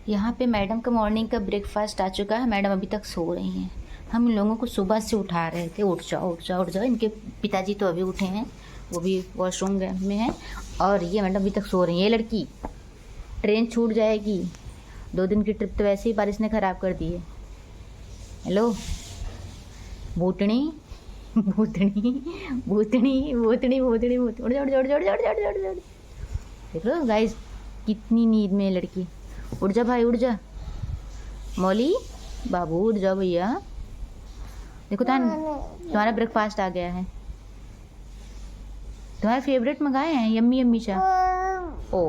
यहाँ पे मैडम का मॉर्निंग का ब्रेकफास्ट आ चुका है। मैडम अभी तक सो रही हैं। हम इन लोगों को सुबह से उठा रहे थे, उठ जाओ उठ जाओ उठ जाओ। इनके पिताजी तो अभी उठे हैं, वो भी वॉशरूम में हैं। और ये मैडम अभी तक सो रही हैं। ये लड़की, ट्रेन छूट जाएगी। 2 दिन की ट्रिप तो वैसे ही बारिश ने ख़राब कर दी है। हेलो भूतनी भूतनी भूतनी भूतनी भूतनी भूतनी, उड़ जा उड़ जा उड़ जा उड़ जा उड़ जा उड़ जा उड़ जा। देख लो गाइस, कितनी नींद में है लड़की। उठ जा भाई उठ जा। मौली बाबू उठ जाओ भैया। देखो तुम्हारा ब्रेकफास्ट आ गया है। तुम्हारे फेवरेट मंगाए हैं, यम्मी यम्मी चा। ओ,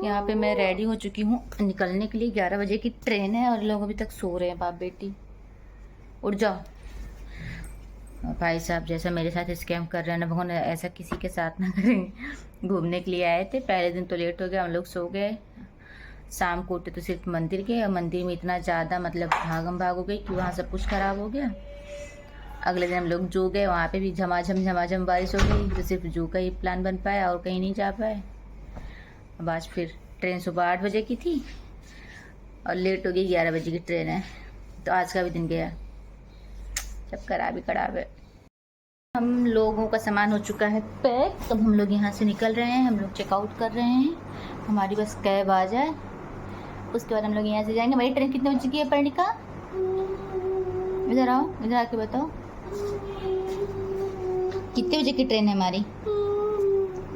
यहाँ पे मैं रेडी हो चुकी हूँ निकलने के लिए। 11 बजे की ट्रेन है और लोग अभी तक सो रहे हैं। बाप बेटी उठ जाओ। भाई साहब जैसा मेरे साथ स्कैम कर रहे हैं ना भगवान, ऐसा किसी के साथ ना करें। घूमने के लिए आए थे, पहले दिन तो लेट हो गया, हम लोग सो गए। शाम को उठे तो सिर्फ मंदिर गए, और मंदिर में इतना ज़्यादा मतलब भागम भाग हो गई कि वहाँ सब कुछ ख़राब हो गया। अगले दिन हम लोग जू गए, वहाँ पे भी झमाझम बारिश हो गई, तो सिर्फ जू का ही प्लान बन पाया और कहीं नहीं जा पाए। अब आज फिर ट्रेन सुबह 8 बजे की थी और लेट हो गई, 11 बजे की ट्रेन है, तो आज का भी दिन गया। सब खराब है। हम लोगों का सामान हो चुका है पैक, तब हम लोग यहाँ से निकल रहे हैं। हम लोग चेकआउट कर रहे हैं, हमारी बस कैब आ जाए उसके बाद हम लोग यहाँ से जाएंगे। हमारी ट्रेन कितने बजे की है पर्णिका? इधर आओ, इधर आके बताओ कितने बजे की ट्रेन है हमारी?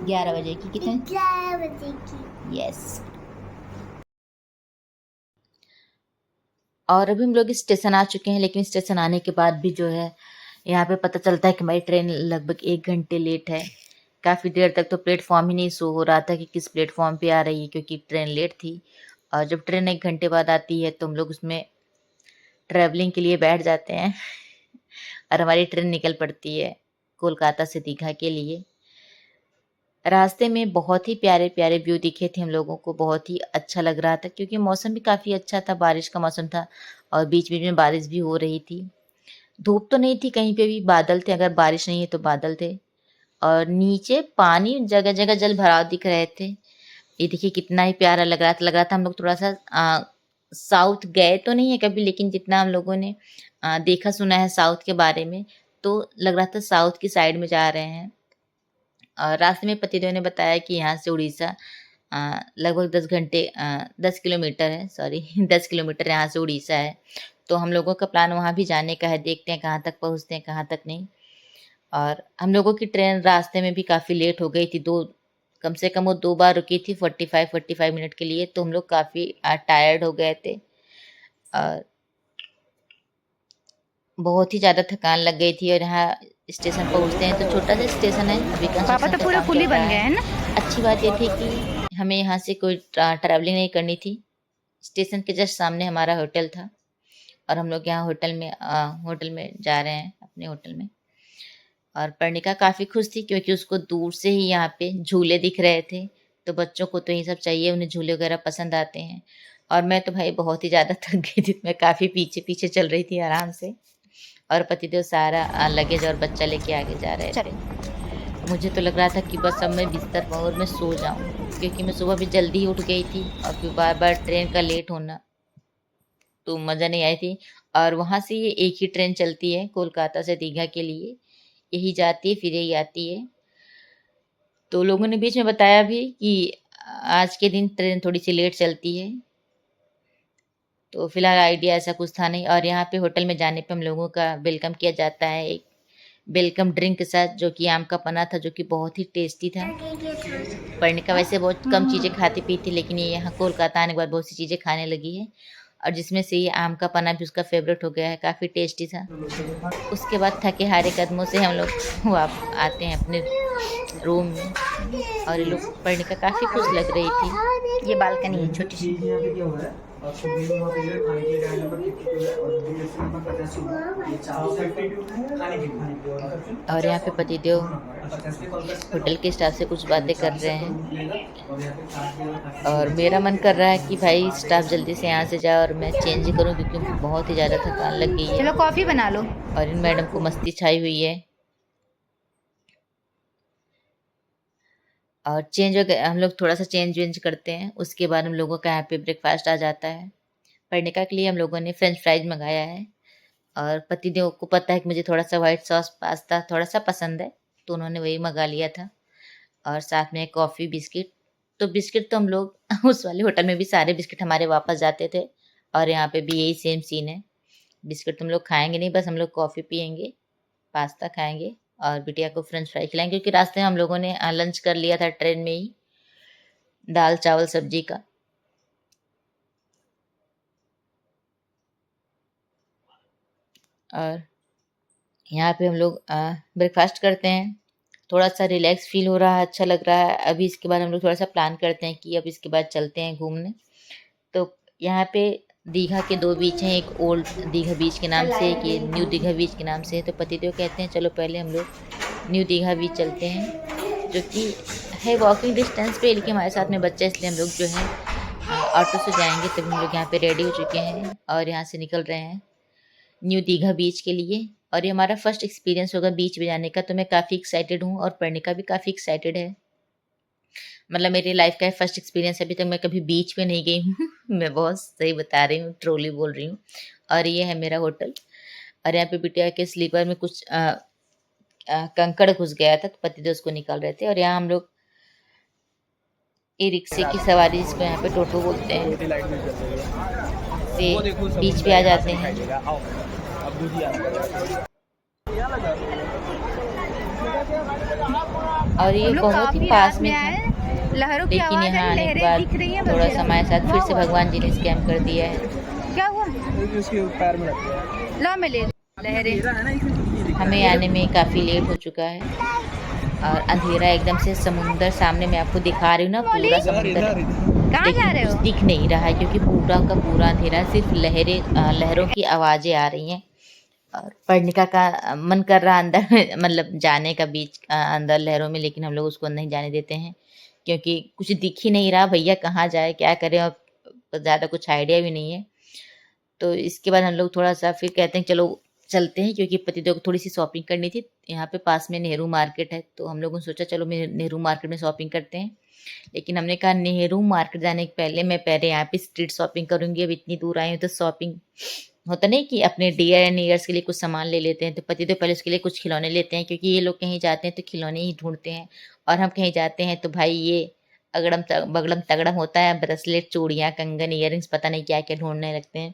11 बजे की। कितने? 11 बजे की। यस। और अभी हम लोग स्टेशन आ चुके हैं, लेकिन स्टेशन आने के बाद भी जो है यहाँ पे पता चलता है कि हमारी ट्रेन लगभग 1 घंटे लेट है। काफ़ी देर तक तो प्लेटफॉर्म ही नहीं शो हो रहा था कि किस प्लेटफॉर्म पे आ रही है, क्योंकि ट्रेन लेट थी। और जब ट्रेन 1 घंटे बाद आती है तो हम लोग उसमें ट्रैवलिंग के लिए बैठ जाते हैं और हमारी ट्रेन निकल पड़ती है कोलकाता से दीघा के लिए। रास्ते में बहुत ही प्यारे प्यारे व्यू दिखे थे हम लोगों को, बहुत ही अच्छा लग रहा था क्योंकि मौसम भी काफ़ी अच्छा था, बारिश का मौसम था और बीच बीच में बारिश भी हो रही थी। धूप तो नहीं थी कहीं पे भी, बादल थे, अगर बारिश नहीं है तो बादल थे। और नीचे पानी, जगह जगह जल भराव दिख रहे थे। ये देखिए कितना ही प्यारा लग रहा था। हम लोग थोड़ा सा साउथ गए तो नहीं है कभी, लेकिन जितना हम लोगों ने देखा सुना है साउथ के बारे में, तो लग रहा था साउथ की साइड में जा रहे हैं। और रास्ते में पतिदेव ने बताया कि यहाँ से उड़ीसा लगभग 10 किलोमीटर है, सॉरी 10 किलोमीटर यहाँ से उड़ीसा है। तो हम लोगों का प्लान वहाँ भी जाने का है, देखते हैं कहाँ तक पहुँचते हैं कहाँ तक नहीं। और हम लोगों की ट्रेन रास्ते में भी काफ़ी लेट हो गई थी, कम से कम वो 2 बार रुकी थी 45 मिनट के लिए, तो हम लोग काफ़ी टायर्ड हो गए थे और बहुत ही ज़्यादा थकान लग गई थी। और यहाँ स्टेशन पहुँचते हैं तो छोटा सा स्टेशन है, अभी पापा कंस्ट्रक्शन तो का पूरे काम फुल चल ही रहा बन गए है। हैं ना। अच्छी बात ये थी कि हमें यहाँ से कोई ट्रैवलिंग नहीं करनी थी। स्टेशन के जस्ट सामने हमारा होटल था और हम लोग यहाँ होटल में जा रहे हैं, अपने होटल में। और पर्णिका काफ़ी खुश थी क्योंकि उसको दूर से ही यहाँ पे झूले दिख रहे थे। तो बच्चों को तो ये सब चाहिए, उन्हें झूले वगैरह पसंद आते हैं। और मैं तो भाई बहुत ही ज़्यादा थक गई थी, मैं काफ़ी पीछे पीछे चल रही थी आराम से। और पतिदेव सारा लगेज और बच्चा लेके आगे जा रहे थे। मुझे तो लग रहा था कि बस अब मैं बिस्तर पर और मैं सो जाऊं, क्योंकि मैं सुबह भी जल्दी ही उठ गई थी और फिर बार बार ट्रेन का लेट होना तो मज़ा नहीं आई थी। और वहाँ से ये एक ही ट्रेन चलती है कोलकाता से दीघा के लिए, यही जाती है फिर यही आती है। तो लोगों ने बीच में बताया भी कि आज के दिन ट्रेन थोड़ी सी लेट चलती है, तो फिलहाल आइडिया ऐसा कुछ था नहीं। और यहाँ पे होटल में जाने पे हम लोगों का वेलकम किया जाता है एक वेलकम ड्रिंक के साथ, जो कि आम का पन्ना था, जो कि बहुत ही टेस्टी था। पर्णिका वैसे बहुत कम चीज़ें खाती पीती, लेकिन ये यहाँ कोलकाता आने के बाद बहुत सी चीज़ें खाने लगी है और जिसमें से ये आम का पन्ना भी उसका फेवरेट हो गया है, काफ़ी टेस्टी था। उसके बाद थके हारे कदमों से हम लोग आते हैं अपने रूम में और ये लोग, पर्णिका काफ़ी खुश लग रही थी। ये बालकनी है छोटी सी। और यहाँ पे पतिदेव होटल के स्टाफ से कुछ बातें कर रहे हैं और मेरा मन कर रहा है कि भाई स्टाफ जल्दी से यहाँ से जाए और मैं चेंज करूँ, क्योंकि मुझे बहुत ही ज़्यादा थकान लग गई है। चलो कॉफी बना लो। और इन मैडम को मस्ती छाई हुई है। और चेंज हम लोग थोड़ा सा चेंज वेंज करते हैं। उसके बाद हम लोगों का यहाँ पे ब्रेकफास्ट आ जाता है। पर्णिका के लिए हम लोगों ने फ्रेंच फ्राइज मंगाया है, और पतिदेव को पता है कि मुझे थोड़ा सा वाइट सॉस पास्ता थोड़ा सा पसंद है, तो उन्होंने वही मंगा लिया था। और साथ में कॉफ़ी बिस्किट। तो बिस्किट तो हम लोग उस वाले होटल में भी सारे बिस्किट हमारे वापस जाते थे, और यहाँ पे भी यही सेम सीन है। बिस्किट तुम लोग खाएंगे नहीं, बस हम लोग कॉफ़ी पियेंगे, पास्ता खाएंगे, और बिटिया को फ्रेंच फ्राई खिलाएंगे, क्योंकि रास्ते में हम लोगों ने लंच कर लिया था ट्रेन में ही, दाल चावल सब्जी का। और यहाँ पे हम लोग ब्रेकफास्ट करते हैं। थोड़ा सा रिलैक्स फील हो रहा है, अच्छा लग रहा है। अभी इसके बाद हम लोग थोड़ा सा प्लान करते हैं कि अब इसके बाद चलते हैं घूमने। तो यहाँ पे दीघा के 2 बीच हैं, एक ओल्ड दीघा बीच के नाम से, एक ये न्यू दीघा बीच के नाम से। तो पतिदेव कहते हैं चलो पहले हम लोग न्यू दीघा बीच चलते हैं, जो कि है वॉकिंग डिस्टेंस पे, लेकिन हमारे साथ में बच्चे, इसलिए हम लोग जो है ऑटो से जाएंगे। तभी हम लोग यहाँ पे रेडी हो चुके हैं और यहाँ से निकल रहे हैं न्यू दीघा बीच के लिए। और ये हमारा फर्स्ट एक्सपीरियंस होगा बीच में जाने का, तो मैं काफ़ी एक्साइटेड हूँ, और पर्णिका भी काफ़ी एक्साइटेड है। मतलब मेरी लाइफ का फर्स्ट एक्सपीरियंस, अभी तक मैं कभी बीच पे नहीं गई हूँ मैं बहुत सही बता रही हूँ, ट्रोली बोल रही हूँ। और ये है मेरा होटल। और यहाँ पे बिटिया के स्लीपर में कुछ कंकड़ घुस गया था, तो पतिदेव उसको निकाल रहे थे। और यहाँ हम लोग ई रिक्शे की सवारी, जिसको यहाँ पे टोटो बोलते हैं, से बीच पे आ जाते हैं। और ये बहुत ही पास में था, लहरों की लेकिन आवाज यहाँ है, आने के लहरें दिख बाद रही हैं, थोड़ा सा हमारे साथ फिर से भगवान जी ने स्कैम कर दिया है। क्या हुआ? उसके पैर में लग गया। ला मैं ले लहरें। हमें आने में काफ़ी लेट हो चुका है, और अंधेरा एकदम से, समुंदर सामने मैं आपको दिखा रही हूँ ना, पूरा समुंदर है, कहाँ जा लेकिन रहे कुछ हो? दिख नहीं रहा है, क्योंकि पूरा का पूरा अंधेरा है। सिर्फ लहरों की आवाज़ें आ रही हैं। और पर्णिका का मन कर रहा अंदर मतलब जाने का बीच अंदर लहरों में, लेकिन हम लोग उसको नहीं जाने देते हैं, क्योंकि कुछ दिख ही नहीं रहा भैया, कहाँ जाए क्या करें, और ज़्यादा कुछ आइडिया भी नहीं है। तो इसके बाद हम लोग थोड़ा सा फिर कहते हैं चलो चलते हैं, क्योंकि पतिदेव को थोड़ी सी शॉपिंग करनी थी। यहाँ पे पास में नेहरू मार्केट है, तो हम लोगों ने सोचा चलो नेहरू मार्केट में शॉपिंग करते हैं। लेकिन हमने कहा नेहरू मार्केट जाने के पहले मैं पहले यहाँ पे स्ट्रीट शॉपिंग करूँगी। अब इतनी दूर आई हूँ तो शॉपिंग होता नहीं कि अपने डियर एंड ईयर्स के लिए कुछ सामान ले लेते हैं, तो पतिदेव पहले उसके लिए कुछ खिलौने लेते हैं, क्योंकि ये लोग कहीं जाते हैं तो खिलौने ही ढूंढते हैं, और हम कहीं जाते हैं तो भाई ये बगड़म तगड़म होता है, ब्रेसलेट, चूड़ियाँ, कंगन, ईयरिंग्स, पता नहीं क्या क्या ढूंढने लगते हैं।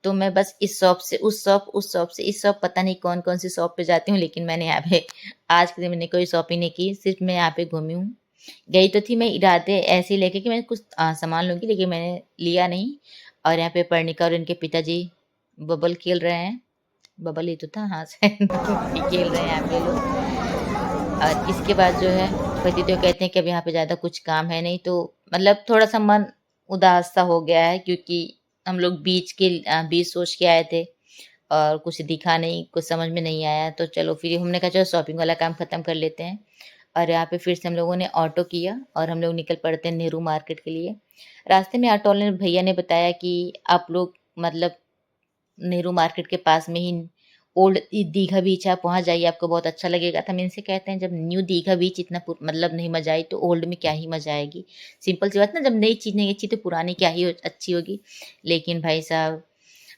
तो मैं बस इस शॉप से उस शॉप, उस शॉप से इस शॉप, पता नहीं कौन कौन सी शॉप पे जाती हूँ, लेकिन मैंने यहाँ पे आज के दिन मैंने कोई शॉपिंग नहीं की, सिर्फ मैं यहाँ पे घूमी हूँ। गई तो थी मैं इरादे ऐसे ही लेके कि मैं कुछ सामान लूँगी, लेकिन मैंने लिया नहीं। और यहाँ पे पर्णिका और इनके पिताजी बबल खेल रहे हैं, बबल ही तो था, हाँ से खेल रहे हैं यहाँ पे लोग। और इसके बाद जो है पतिदेव कहते हैं कि अब यहाँ पे ज़्यादा कुछ काम है नहीं, तो मतलब थोड़ा सा मन उदास सा हो गया है, क्योंकि हम लोग बीच सोच के आए थे, और कुछ दिखा नहीं, कुछ समझ में नहीं आया। तो चलो फिर हमने कहा चलो शॉपिंग वाला काम ख़त्म कर लेते हैं। और यहाँ पे फिर से हम लोगों ने ऑटो किया, और हम लोग निकल पड़ते हैं नेहरू मार्केट के लिए। रास्ते में ऑटो वाले भैया ने बताया कि आप लोग मतलब नेहरू मार्केट के पास में ही ओल्ड दीघा बीच है, आप वहाँ जाइए, आपको बहुत अच्छा लगेगा। तो हम इनसे कहते हैं जब न्यू दीघा बीच इतना मतलब नहीं मजा आई, तो ओल्ड में क्या ही मजा आएगी। सिंपल सी बात ना, जब नई चीज़ नहीं अच्छी तो पुरानी क्या ही अच्छी होगी। लेकिन भाई साहब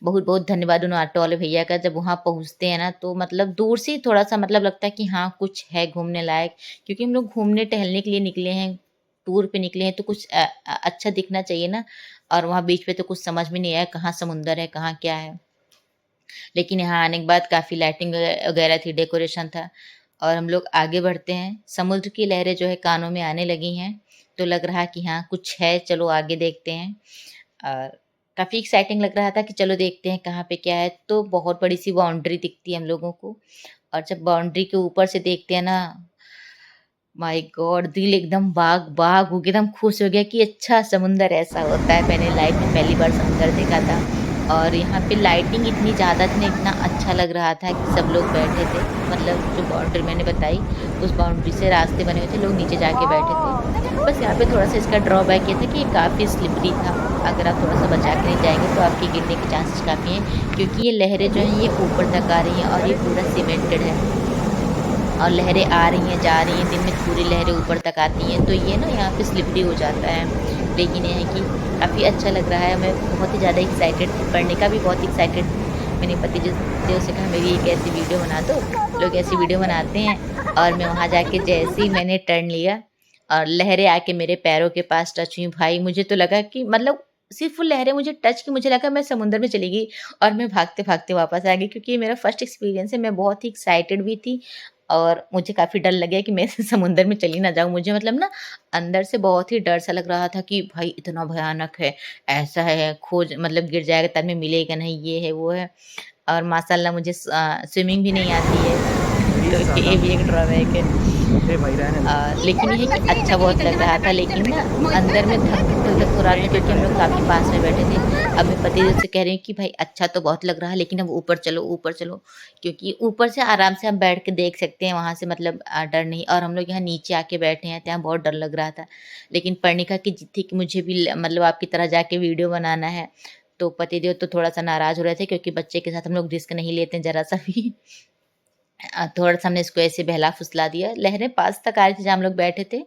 बहुत बहुत धन्यवाद उन ऑटो वाले भैया का। जब वहाँ पहुँचते हैं ना, तो मतलब दूर से थोड़ा सा मतलब लगता है कि हाँ कुछ है घूमने लायक, क्योंकि हम लोग घूमने टहलने के लिए निकले हैं, टूर पे निकले हैं, तो कुछ अच्छा दिखना चाहिए ना। और वहाँ बीच पे तो कुछ समझ में नहीं आया कहाँ समुंदर है कहाँ क्या है। लेकिन यहाँ आने के बाद काफ़ी लाइटिंग वगैरह थी, डेकोरेशन था। और हम लोग आगे बढ़ते हैं, समुद्र की लहरें जो है कानों में आने लगी हैं, तो लग रहा है कि हाँ कुछ है, चलो आगे देखते हैं। और काफ़ी एक्साइटिंग लग रहा था कि चलो देखते हैं कहाँ पे क्या है। तो बहुत बड़ी सी बाउंड्री दिखती है हम लोगों को, और जब बाउंड्री के ऊपर से देखते हैं ना, माय गॉड, दिल एकदम बाग बाग हो गया, एकदम खुश हो गया कि अच्छा समुंदर ऐसा होता है। मैंने लाइफ में पहली बार समुंदर देखा था। और यहाँ पे लाइटिंग इतनी ज़्यादा थी ना, इतना अच्छा लग रहा था कि सब लोग बैठे थे, मतलब जो बाउंड्री मैंने बताई उस बाउंड्री से रास्ते बने हुए थे, लोग नीचे जाके बैठे थे। बस यहाँ पे थोड़ा सा इसका ड्रॉबैक ये था कि ये काफ़ी स्लिपरी था, अगर आप थोड़ा सा बचा के नहीं जाएंगे तो आपके गिरने के चांसेस काफ़ी हैं, क्योंकि ये लहरें जो हैं ये ऊपर तक आ रही हैं, और ये पूरा सीमेंटेड है। और लहरें आ रही हैं, जा रही हैं, दिन में पूरी लहरें ऊपर तक आती हैं, तो ये ना यहाँ पे स्लिपरी हो जाता है। लेकिन ये है कि काफ़ी अच्छा लग रहा है, मैं बहुत ही ज़्यादा एक्साइटेड थी, पढ़ने का भी बहुत एक्साइटेड थी। मैंने देव से कहा मेरी एक ऐसी वीडियो बना दो, लोग ऐसी वीडियो बनाते हैं। और मैं वहाँ जाके जैसे ही मैंने टर्न लिया और लहरें आके मेरे पैरों के पास टच हुई, भाई मुझे तो लगा कि मतलब सिर्फ़ वो लहरें मुझे टच की, मुझे लगा मैं समुद्र में चली गई और मैं भागते-भागते वापस आ गई, क्योंकि ये मेरा फर्स्ट एक्सपीरियंस है। मैं बहुत ही एक्साइटेड भी थी और मुझे काफ़ी डर लग गया कि मैं समुद्र में चली ना जाऊँ। मुझे मतलब ना अंदर से बहुत ही डर सा लग रहा था कि भाई इतना भयानक है, ऐसा है, खोज मतलब गिर जाएगा तब में मिलेगा नहीं, ये है, वो है। और माशाअल्लाह मुझे स्विमिंग भी नहीं आती है, तो ये भी एक ड्रॉबैक है। लेकिन ये है कि अच्छा बहुत लग रहा था, लेकिन ना अंदर में धक-धक हो रहा था, क्योंकि हम लोग काफ़ी पास में बैठे थे। अब मैं पतिदेव से कह रही हूँ कि भाई अच्छा तो बहुत लग रहा है, लेकिन अब ऊपर चलो, क्योंकि ऊपर से आराम से हम बैठ के देख सकते हैं, वहाँ से मतलब डर नहीं। और हम लोग यहाँ नीचे आके बैठे हैं, तो यहाँ बहुत डर लग रहा था। लेकिन पर्णिका की जिद थी कि मुझे भी मतलब आपकी तरह जाके वीडियो बनाना है, तो पतिदेव तो थोड़ा-सा नाराज़ हो रहे थे, क्योंकि बच्चे के साथ हम लोग रिस्क नहीं लेते हैं ज़रा-सा भी। थोड़ा-सा हमने इसको ऐसे बहला-फुसला दिया। लहरें पास तक आ रही थी जहाँ हम लोग बैठे थे,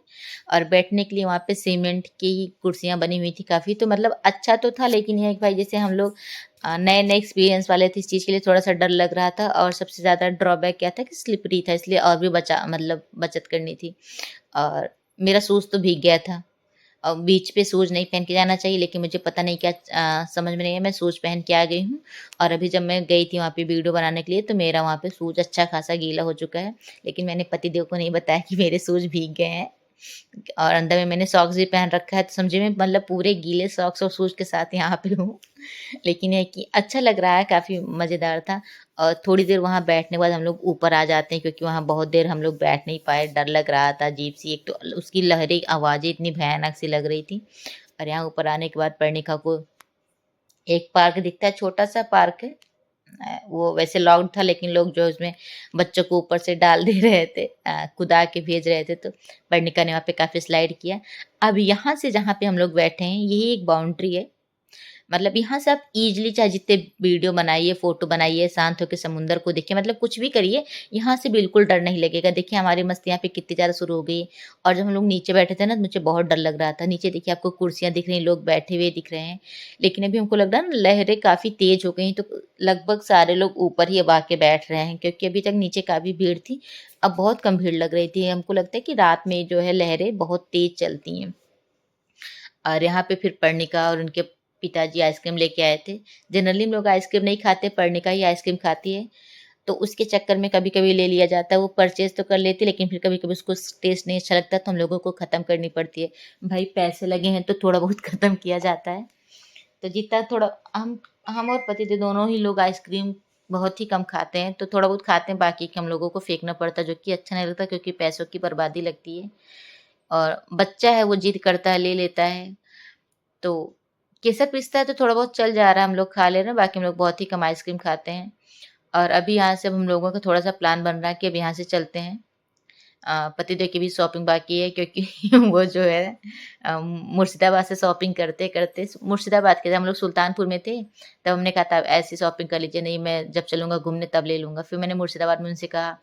और बैठने के लिए वहाँ पे सीमेंट की कुर्सियाँ बनी हुई थी काफ़ी, तो मतलब अच्छा तो था, लेकिन ये है कि भाई जैसे हम लोग नए-नए एक्सपीरियंस वाले थे, इस चीज़ के लिए थोड़ा-सा डर लग रहा था। और सबसे ज़्यादा ड्रॉबैक क्या था कि स्लिपरी था, इसलिए और भी बचत करनी थी। और मेरा शूज़ तो भीग गया था। बीच पे शूज़ नहीं पहन के जाना चाहिए, लेकिन मुझे पता नहीं क्या समझ में नहीं आया, मैं शूज़ पहन के आ गई हूँ। और अभी जब मैं गई थी वहाँ पे वीडियो बनाने के लिए, तो मेरा वहाँ पे शूज़ अच्छा खासा गीला हो चुका है। लेकिन मैंने पतिदेव को नहीं बताया कि मेरे शूज़ भीग गए हैं। और अंदर में मैंने सॉक्स भी पहन रखा है, तो समझिए मैं मतलब पूरे गीले सॉक्स और शूज़ के साथ यहाँ पे हूँ। लेकिन ये है कि अच्छा लग रहा है, काफ़ी मज़ेदार था। और थोड़ी देर वहाँ बैठने के बाद हम लोग ऊपर आ जाते हैं, क्योंकि वहाँ बहुत देर हम लोग बैठ नहीं पाए, डर लग रहा था अजीब-सी। एक तो उसकी लहरें, आवाज़ें इतनी भयानक सी लग रही थी। और यहाँ ऊपर आने के बाद पर्णिका को एक पार्क दिखता है, छोटा-सा पार्क है। वो वैसे लॉक्ड था, लेकिन लोग जो है उसमें बच्चों को ऊपर से डाल दे रहे थे, कूदा के भेज रहे थे, तो पर्णिका ने वहाँ पे काफ़ी स्लाइड किया। अब यहाँ से जहाँ पे हम लोग बैठे हैं, यही एक बाउंड्री है। मतलब यहाँ से आप ईज़िली चाहे जितने वीडियो बनाइए, फ़ोटो बनाइए, शांत होके समुंदर को देखिए, मतलब कुछ भी करिए, यहाँ से बिल्कुल डर नहीं लगेगा। देखिए हमारी मस्ती यहाँ पे कितनी ज़्यादा शुरू हो गई है। और जब हम लोग नीचे बैठे थे ना, तो मुझे बहुत डर लग रहा था। नीचे देखिए आपको कुर्सियाँ दिख रही हैं, लोग बैठे हुए दिख रहे हैं। लेकिन अभी हमको लग रहा है ना, लहरें काफ़ी तेज़ हो गई हैं, तो लगभग सारे लोग ऊपर ही अब आके बैठ रहे हैं, क्योंकि अभी तक नीचे काफ़ी भीड़ थी, अब बहुत कम भीड़ लग रही थी। हमको लगता है कि रात में जो है लहरें बहुत तेज़ चलती हैं। और यहाँ पे फिर पर्णिका और उनके पिताजी आइसक्रीम लेके आए थे। जनरली हम लोग आइसक्रीम नहीं खाते, पर्णिका ही आइसक्रीम खाती है, तो उसके चक्कर में कभी-कभी ले लिया जाता है। वो परचेज़ तो कर लेती है, लेकिन फिर कभी-कभी उसको टेस्ट नहीं अच्छा लगता, तो हम लोगों को ख़त्म करनी पड़ती है। भाई पैसे लगे हैं तो थोड़ा बहुत ख़त्म किया जाता है। तो जितना थोड़ा हम और पतिदेव दोनों ही लोग आइसक्रीम बहुत ही कम खाते हैं, तो थोड़ा बहुत खाते हैं, बाकी के हम लोगों को फेंकना पड़ता है, जो कि अच्छा नहीं लगता, क्योंकि पैसों की बर्बादी लगती है। और बच्चा है, वो ज़िद करता है, ले लेता है। तो केसर-पिस्ता है तो थोड़ा बहुत चल जा रहा है, हम लोग खा ले रहे हैं, बाकी हम लोग बहुत ही कम आइसक्रीम खाते हैं। और अभी यहाँ से अब हम लोगों का थोड़ा-सा प्लान बन रहा है कि अब यहाँ से चलते हैं। पतिदेव की भी शॉपिंग बाकी है, क्योंकि वो जो है मुर्शिदाबाद से शॉपिंग करते-करते, मुर्शिदाबाद के, जब हम लोग सुल्तानपुर में थे, तब हमने कहा था ऐसी शॉपिंग कर लीजिए, नहीं मैं जब चलूँगा घूमने तब ले लूँगा। फिर मैंने मुर्शिदाबाद में उनसे कहा,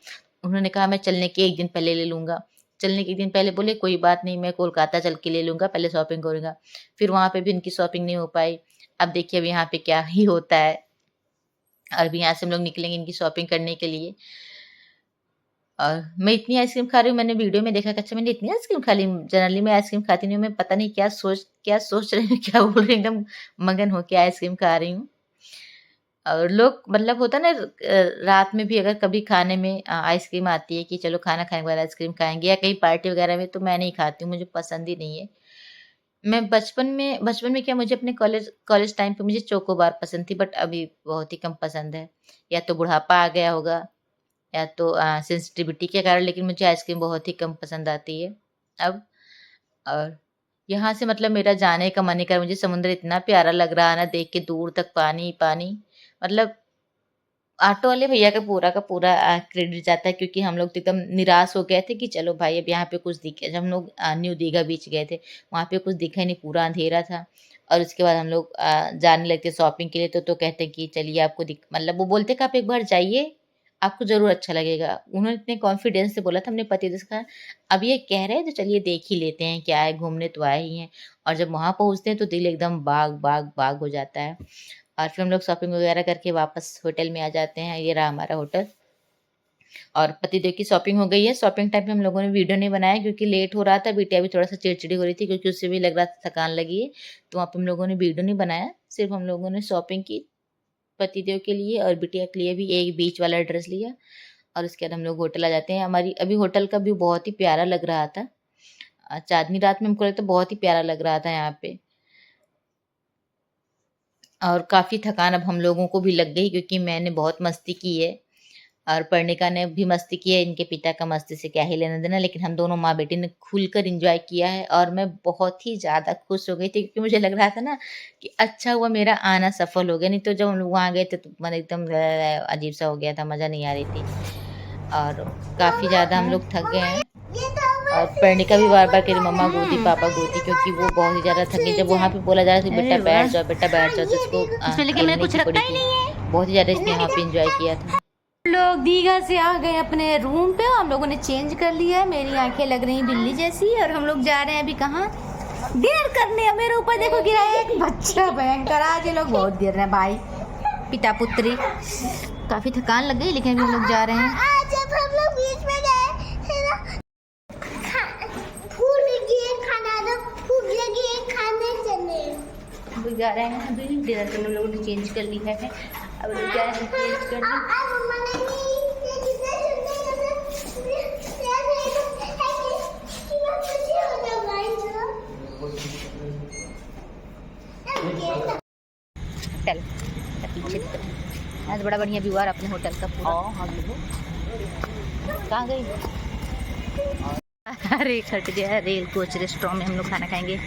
उन्होंने कहा मैं चलने के 1 दिन पहले ले लूँगा। चलने के 1 दिन पहले बोले कोई बात नहीं, मैं कोलकाता चल के ले लूँगा, पहले शॉपिंग करूँगा। फिर वहाँ पे भी उनकी शॉपिंग नहीं हो पाई। अब देखिए अब यहाँ पे क्या ही होता है। और अभी यहाँ से हम लोग निकलेंगे इनकी शॉपिंग करने के लिए। और मैं इतनी आइसक्रीम खा रही हूँ, मैंने वीडियो में देखा कि अच्छा मैंने इतनी आइसक्रीम खा ली। जनरली मैं आइसक्रीम खाती नहीं हूँ, मैं पता नहीं क्या सोच रही हूँ, क्या बोल रही हूँ, एकदम मगन होके आइसक्रीम खा रही हूँ। और लोग मतलब होता है ना, रात में भी अगर कभी खाने में आइसक्रीम आती है कि चलो खाना खाने के बाद आइसक्रीम खाएँगे, या कहीं पार्टी वगैरह में, तो मैं नहीं खाती हूँ, मुझे पसंद ही नहीं है। मैं बचपन में क्या, मुझे अपने कॉलेज कॉलेज टाइम पे मुझे चोकोबार पसंद थी, बट अभी बहुत ही कम पसंद है। या तो बुढ़ापा आ गया होगा, या तो सेंसिटिविटी के कारण, लेकिन मुझे आइसक्रीम बहुत ही कम पसंद आती है अब। और यहाँ से मतलब मेरा जाने का मन नहीं कर, मुझे समुद्र इतना प्यारा लग रहा है ना, देख के दूर तक पानी ही पानी। मतलब ऑटो वाले भैया का पूरा क्रेडिट जाता है, क्योंकि हम लोग तो एकदम निराश हो गए थे कि चलो भाई अब यहाँ पे कुछ दिखे। जब हम लोग न्यू दीघा बीच गए थे, वहाँ पे कुछ दिखा ही नहीं, पूरा अंधेरा था। और उसके बाद हम लोग जाने लगे शॉपिंग के लिए, तो कहते हैं कि चलिए आपको मतलब वो बोलते कि आप एक बार जाइए, आपको ज़रूर अच्छा लगेगा। उन्होंने इतने कॉन्फिडेंस से बोला था, हमने पति देखा। अब ये कह रहे हैं तो चलिए देख ही लेते हैं, क्या है, घूमने तो आए ही हैं। और जब वहाँ पहुँचते हैं तो दिल एकदम बाग हो जाता है। और फिर हम लोग शॉपिंग वगैरह करके वापस होटल में आ जाते हैं। ये रहा हमारा होटल। और पतिदेव की शॉपिंग हो गई है। शॉपिंग टाइम पे हम लोगों ने वीडियो नहीं बनाया क्योंकि लेट हो रहा था। बिटिया भी थोड़ा सा चिड़चिड़ी हो रही थी क्योंकि उससे भी लग रहा था थकान लगी है, तो वहाँ पे हम लोगों ने वीडियो नहीं बनाया। सिर्फ हम लोगों ने शॉपिंग की पतिदेव के लिए, और बिटिया के लिए भी एक बीच वाला ड्रेस लिया। और उसके बाद हम लोग होटल आ जाते हैं। हमारी अभी होटल का व्यू बहुत ही प्यारा लग रहा था। चांदनी रात में हमको लगता बहुत ही प्यारा लग रहा था यहाँ पे। और काफ़ी थकान अब हम लोगों को भी लग गई क्योंकि मैंने बहुत मस्ती की है और पर्णिका ने भी मस्ती की है। इनके पिता का मस्ती से क्या ही लेना देना, लेकिन हम दोनों माँ बेटी ने खुलकर एंजॉय किया है। और मैं बहुत ही ज़्यादा खुश हो गई थी क्योंकि मुझे लग रहा था ना कि अच्छा हुआ मेरा आना सफल हो गया, नहीं तो जब हम लोग वहाँ गए थे तो मन एकदम अजीब सा हो गया था, मज़ा नहीं आ रही थी। और काफ़ी ज़्यादा हम लोग थक गए हैं। और पर्णिका भी बार बार कह रही मम्मा गोदी पापा गोदी, क्योंकि वो बहुत ही ज़्यादा थक गई। जब वहाँ पे बोला जा रहा था बेटा बैठ जाओ बेटा बैठ जाओ, तो उसको खेलने की पड़ी थी। बहुत ही ज़्यादा इसने वहाँ पे इंजॉय किया था। लोग दीघा से आ गए अपने रूम पे। हम लोगों ने चेंज कर लिया है। मेरी आंखें लग रही बिल्ली जैसी। और हम लोग जा रहे हैं अभी कहाँ, डिनर करने। मेरे ऊपर देखो गिरा है एक बच्चा, भयंकर। आज ये लोग बहुत गिर रहे हैं भाई, पिता पुत्री। काफी थकान लग गई लेकिन हम लोग जा रहे हैं। जब हम लोग बीच में गए है ना, भूख लगी है खाना, तो भूख लगी है खाने चले। हम लोग जा रहे हैं अभी डिनर करने। हम लोगों ने चेंज कर लिया है। अब लोग जा रहे हैं चेंज करने। होटल पीछे आज बड़ा बढ़िया व्यू आ रहा अपने होटल का पूरा। कहाँ गई? अरे खट गया। रेल कोच रेस्टोरेंट में हम लोग खाना खाएंगे।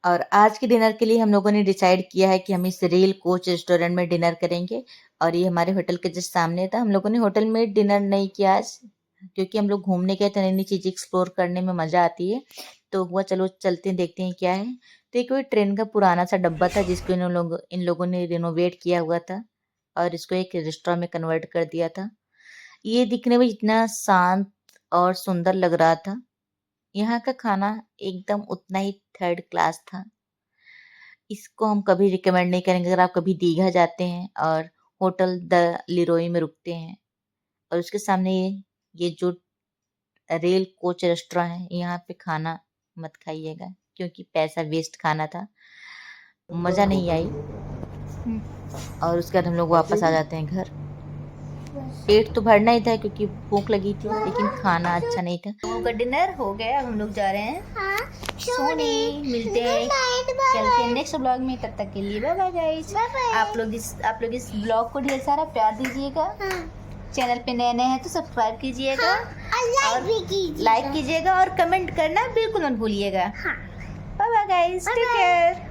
और आज के डिनर के लिए हम लोगों ने डिसाइड किया है कि हम इस रेल कोच रेस्टोरेंट में डिनर करेंगे। और ये हमारे होटल के जस्ट सामने था। हम लोगों ने होटल में डिनर नहीं किया आज क्योंकि हम लोग घूमने गए थे, नई नई चीज़ें एक्सप्लोर करने में मज़ा आती है। तो हुआ चलो चलते हैं देखते हैं क्या है। तो एक ट्रेन का पुराना सा डब्बा था जिसको इन लोगों ने रिनोवेट किया हुआ था और इसको एक रेस्टोरेंट में कन्वर्ट कर दिया था। ये दिखने में इतना शांत और सुंदर लग रहा था। यहाँ का खाना एकदम उतना ही थर्ड क्लास था। इसको हम कभी रिकमेंड नहीं करेंगे। अगर आप कभी दीघा जाते हैं और होटल द लिरोई में रुकते हैं और उसके सामने ये जो रेल कोच रेस्टोरेंट है, यहाँ पे खाना मत खाइएगा क्योंकि पैसा वेस्ट खाना था, मज़ा नहीं आई। और उसके बाद हम लोग वापस आ जाते हैं घर। पेट तो भरना ही था क्योंकि भूख लगी थी, लेकिन खाना अच्छा नहीं था। लोगों का डिनर हो गया। अब हम लोग जा रहे हैं सोने। मिलते हैं चलते हैं नेक्स्ट ब्लॉग में। तब तक के लिए बाय बाय गाइस। आप लोग इस ब्लॉग को ढेर सारा प्यार दीजिएगा। चैनल पे नए हैं तो सब्सक्राइब कीजिएगा और लाइक कीजिएगा और कमेंट करना बिल्कुल मत भूलिएगा। Bye bye guys, take care.